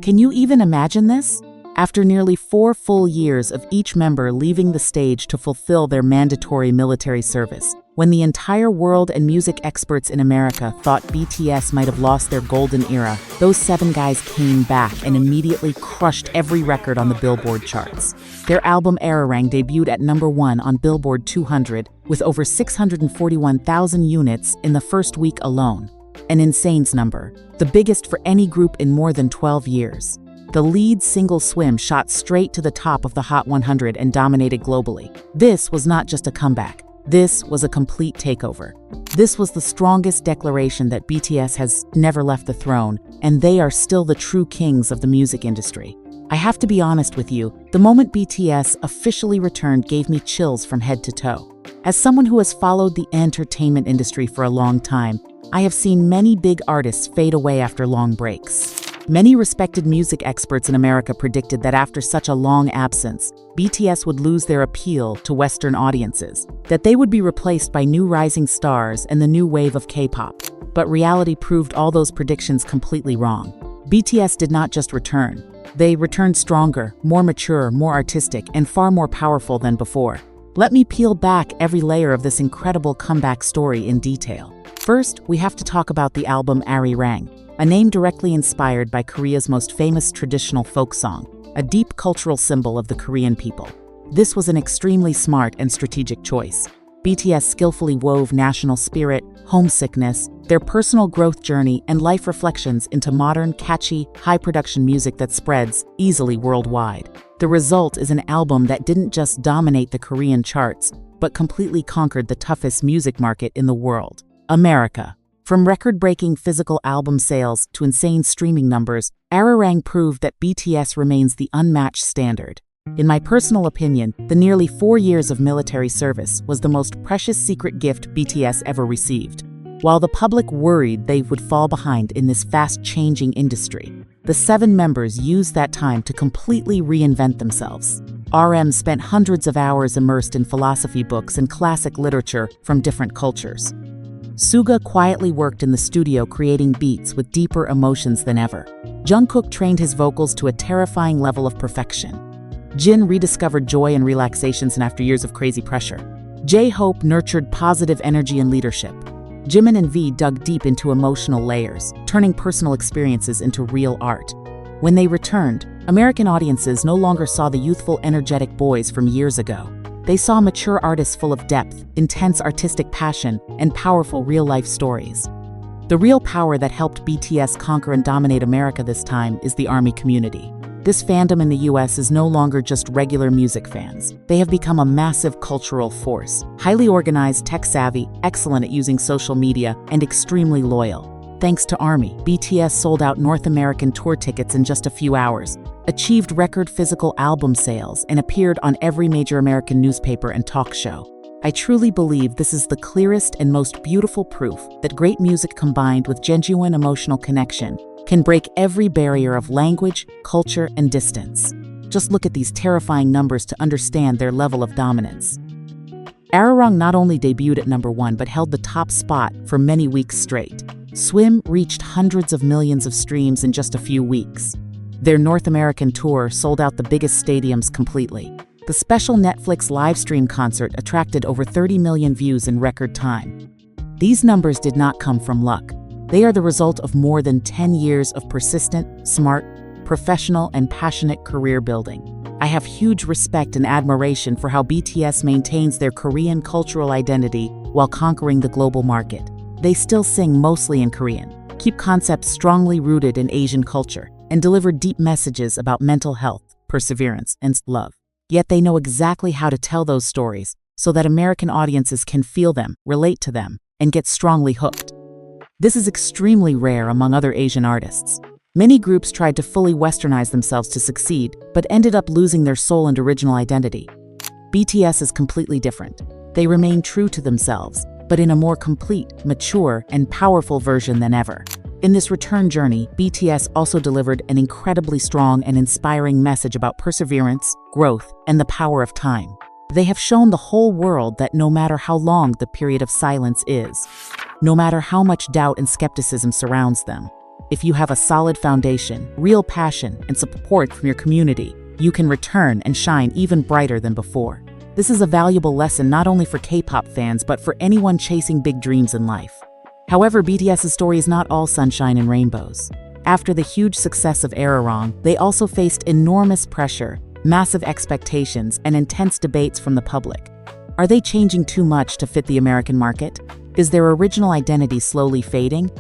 Can you even imagine this? After nearly 4 full years of each member leaving the stage to fulfill their mandatory military service, when the entire world and music experts in America thought BTS might have lost their golden era, those 7 guys came back and immediately crushed every record on the Billboard charts. Their album Arirang debuted at #1 on Billboard 200 with over 641,000 units in the first week alone. An insane number, the biggest for any group in more than 12 years. The lead single Swim shot straight to the top of the Hot 100 and dominated globally. This was not just a comeback. This was a complete takeover. This was the strongest declaration that BTS has never left the throne, and they are still the true kings of the music industry. I have to be honest with you, the moment BTS officially returned gave me chills from head to toe. As someone who has followed the entertainment industry for a long time, I have seen many big artists fade away after long breaks. Many respected music experts in America predicted that after such a long absence, BTS would lose their appeal to Western audiences, that they would be replaced by new rising stars and the new wave of K-pop. But reality proved all those predictions completely wrong. BTS did not just return. They returned stronger, more mature, more artistic, and far more powerful than before. Let me peel back every layer of this incredible comeback story in detail. First, we have to talk about the album Arirang, a name directly inspired by Korea's most famous traditional folk song, a deep cultural symbol of the Korean people. This was an extremely smart and strategic choice. BTS skillfully wove national spirit, homesickness, their personal growth journey, and life reflections into modern, catchy, high-production music that spreads easily worldwide. The result is an album that didn't just dominate the Korean charts, but completely conquered the toughest music market in the world, America. From record-breaking physical album sales to insane streaming numbers, Arirang proved that BTS remains the unmatched standard. In my personal opinion, the nearly 4 years of military service was the most precious secret gift BTS ever received. While the public worried they would fall behind in this fast-changing industry, the 7 members used that time to completely reinvent themselves. RM spent hundreds of hours immersed in philosophy books and classic literature from different cultures. Suga quietly worked in the studio creating beats with deeper emotions than ever. Jungkook trained his vocals to a terrifying level of perfection. Jin rediscovered joy and relaxations after years of crazy pressure. J-Hope nurtured positive energy and leadership. Jimin and V dug deep into emotional layers, turning personal experiences into real art. When they returned, American audiences no longer saw the youthful, energetic boys from years ago. They saw mature artists full of depth, intense artistic passion, and powerful real-life stories. The real power that helped BTS conquer and dominate America this time is the ARMY community. This fandom in the US is no longer just regular music fans. They have become a massive cultural force, highly organized, tech-savvy, excellent at using social media, and extremely loyal. Thanks to ARMY, BTS sold out North American tour tickets in just a few hours, achieved record physical album sales, and appeared on every major American newspaper and talk show. I truly believe this is the clearest and most beautiful proof that great music combined with genuine emotional connection can break every barrier of language, culture, and distance. Just look at these terrifying numbers to understand their level of dominance. Arirang not only debuted at #1 but held the top spot for many weeks straight. Swim reached hundreds of millions of streams in just a few weeks. Their North American tour sold out the biggest stadiums completely. The special Netflix livestream concert attracted over 30 million views in record time. These numbers did not come from luck. They are the result of more than 10 years of persistent, smart, professional, and passionate career building. I have huge respect and admiration for how BTS maintains their Korean cultural identity while conquering the global market. They still sing mostly in Korean, keep concepts strongly rooted in Asian culture, and deliver deep messages about mental health, perseverance, and love. Yet they know exactly how to tell those stories so that American audiences can feel them, relate to them, and get strongly hooked. This is extremely rare among other Asian artists. Many groups tried to fully westernize themselves to succeed, but ended up losing their soul and original identity. BTS is completely different. They remain true to themselves, but in a more complete, mature, and powerful version than ever. In this return journey, BTS also delivered an incredibly strong and inspiring message about perseverance, growth, and the power of time. They have shown the whole world that no matter how long the period of silence is, no matter how much doubt and skepticism surrounds them, If you have a solid foundation, real passion, and support from your community, you can return and shine even brighter than before. This is a valuable lesson not only for K-pop fans but for anyone chasing big dreams in life. However, BTS's story is not all sunshine and rainbows. After the huge success of Arirang, they also faced enormous pressure, massive expectations, and intense debates from the public. Are they changing too much to fit the American market? Is their original identity slowly fading?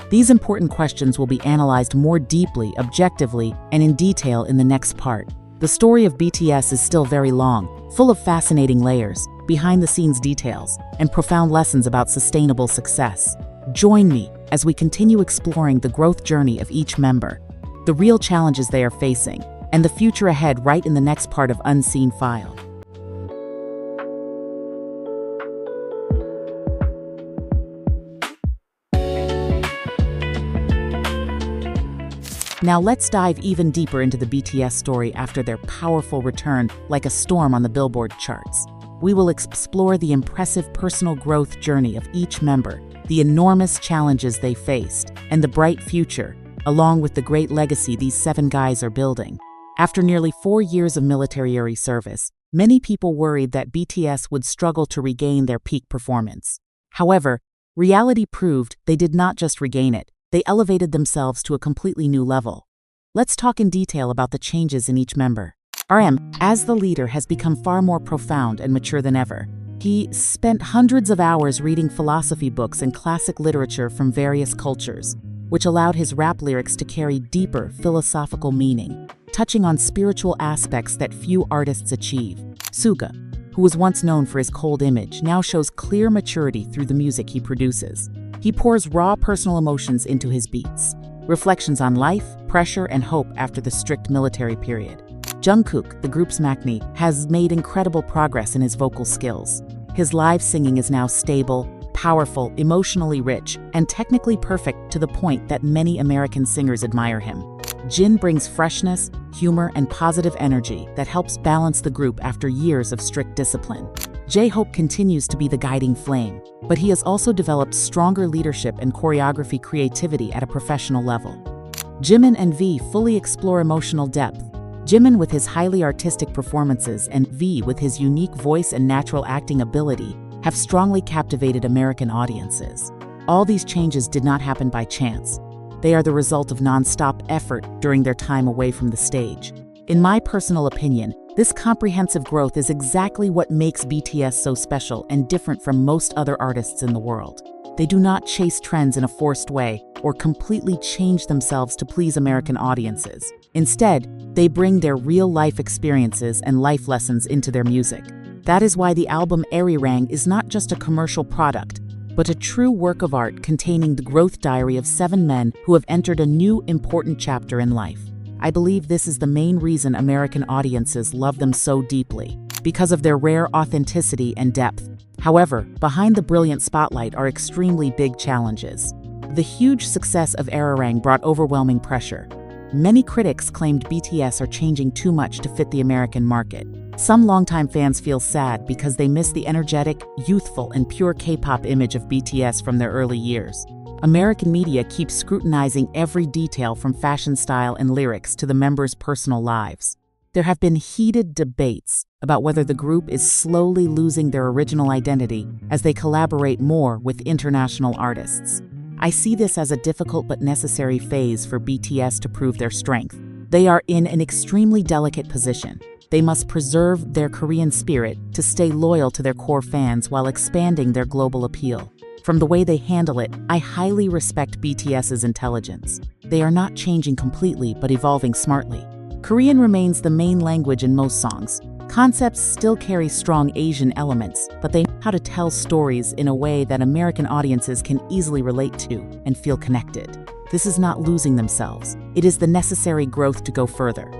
These important questions will be analyzed more deeply, objectively, and in detail in the next part. The story of BTS is still very long, full of fascinating layers, behind-the-scenes details, and profound lessons about sustainable success. Join me as we continue exploring the growth journey of each member, the real challenges they are facing, and the future ahead right in the next part of Unseen File. Now let's dive even deeper into the BTS story after their powerful return like a storm on the Billboard charts. We will explore the impressive personal growth journey of each member, the enormous challenges they faced, and the bright future, along with the great legacy these 7 guys are building. After nearly 4 years of military service, many people worried that BTS would struggle to regain their peak performance. However, reality proved they did not just regain it, they elevated themselves to a completely new level. Let's talk in detail about the changes in each member. RM, as the leader, has become far more profound and mature than ever. He spent hundreds of hours reading philosophy books and classic literature from various cultures, which allowed his rap lyrics to carry deeper philosophical meaning, touching on spiritual aspects that few artists achieve. Suga, who was once known for his cold image, now shows clear maturity through the music he produces. He pours raw personal emotions into his beats, reflections on life, pressure, and hope after the strict military period. Jungkook, the group's maknae, has made incredible progress in his vocal skills. His live singing is now stable, powerful, emotionally rich, and technically perfect to the point that many American singers admire him. Jin brings freshness, humor, and positive energy that helps balance the group after years of strict discipline. J-Hope continues to be the guiding flame, but he has also developed stronger leadership and choreography creativity at a professional level. Jimin and V fully explore emotional depth. Jimin with his highly artistic performances and V with his unique voice and natural acting ability have strongly captivated American audiences. All these changes did not happen by chance. They are the result of non-stop effort during their time away from the stage. In my personal opinion, this comprehensive growth is exactly what makes BTS so special and different from most other artists in the world. They do not chase trends in a forced way or completely change themselves to please American audiences. Instead, they bring their real-life experiences and life lessons into their music. That is why the album Arirang is not just a commercial product, but a true work of art containing the growth diary of 7 men who have entered a new, important chapter in life. I believe this is the main reason American audiences love them so deeply, because of their rare authenticity and depth. However, behind the brilliant spotlight are extremely big challenges. The huge success of Arirang brought overwhelming pressure. Many critics claimed BTS are changing too much to fit the American market. Some longtime fans feel sad because they miss the energetic, youthful, and pure K-pop image of BTS from their early years. American media keeps scrutinizing every detail from fashion style and lyrics to the members' personal lives. There have been heated debates about whether the group is slowly losing their original identity as they collaborate more with international artists. I see this as a difficult but necessary phase for BTS to prove their strength. They are in an extremely delicate position. They must preserve their Korean spirit to stay loyal to their core fans while expanding their global appeal. From the way they handle it, I highly respect BTS's intelligence. They are not changing completely but evolving smartly. Korean remains the main language in most songs. Concepts still carry strong Asian elements, but they know how to tell stories in a way that American audiences can easily relate to and feel connected. This is not losing themselves. It is the necessary growth to go further.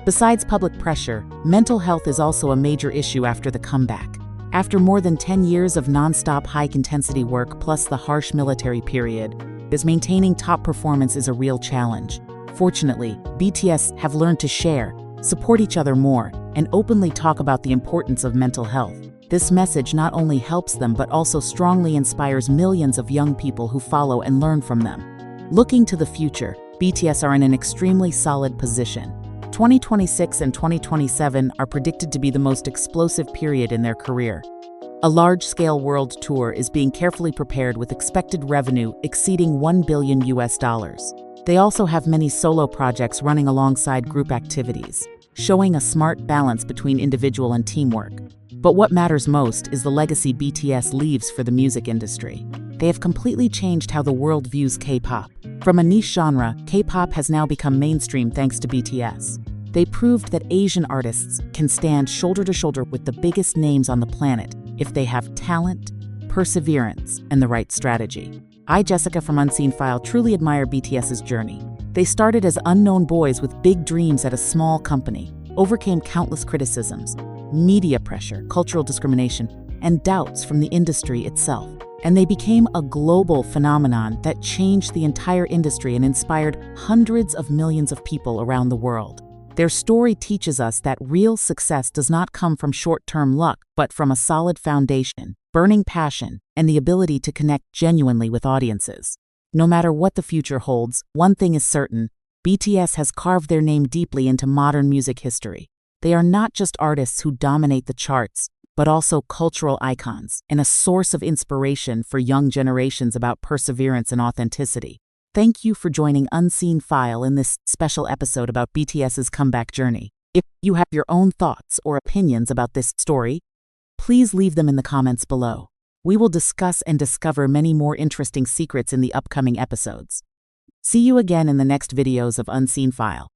Besides public pressure, mental health is also a major issue after the comeback. After more than 10 years of non-stop high-intensity work plus the harsh military period, maintaining top performance is a real challenge. Fortunately, BTS have learned to share, support each other more, and openly talk about the importance of mental health. This message not only helps them but also strongly inspires millions of young people who follow and learn from them. Looking to the future, BTS are in an extremely solid position. 2026 and 2027 are predicted to be the most explosive period in their career. A large-scale world tour is being carefully prepared with expected revenue exceeding $1 billion. They also have many solo projects running alongside group activities, showing a smart balance between individual and teamwork. But what matters most is the legacy BTS leaves for the music industry. They have completely changed how the world views K-pop. From a niche genre, K-pop has now become mainstream thanks to BTS. They proved that Asian artists can stand shoulder to shoulder with the biggest names on the planet if they have talent, perseverance, and the right strategy. I, Jessica from Unseen File, truly admire BTS's journey. They started as unknown boys with big dreams at a small company, overcame countless criticisms, media pressure, cultural discrimination, and doubts from the industry itself. And they became a global phenomenon that changed the entire industry and inspired hundreds of millions of people around the world. Their story teaches us that real success does not come from short-term luck, but from a solid foundation, burning passion, and the ability to connect genuinely with audiences. No matter what the future holds, one thing is certain: BTS has carved their name deeply into modern music history. They are not just artists who dominate the charts, but also cultural icons and a source of inspiration for young generations about perseverance and authenticity. Thank you for joining Unseen File in this special episode about BTS's comeback journey. If you have your own thoughts or opinions about this story, please leave them in the comments below. We will discuss and discover many more interesting secrets in the upcoming episodes. See you again in the next videos of Unseen File.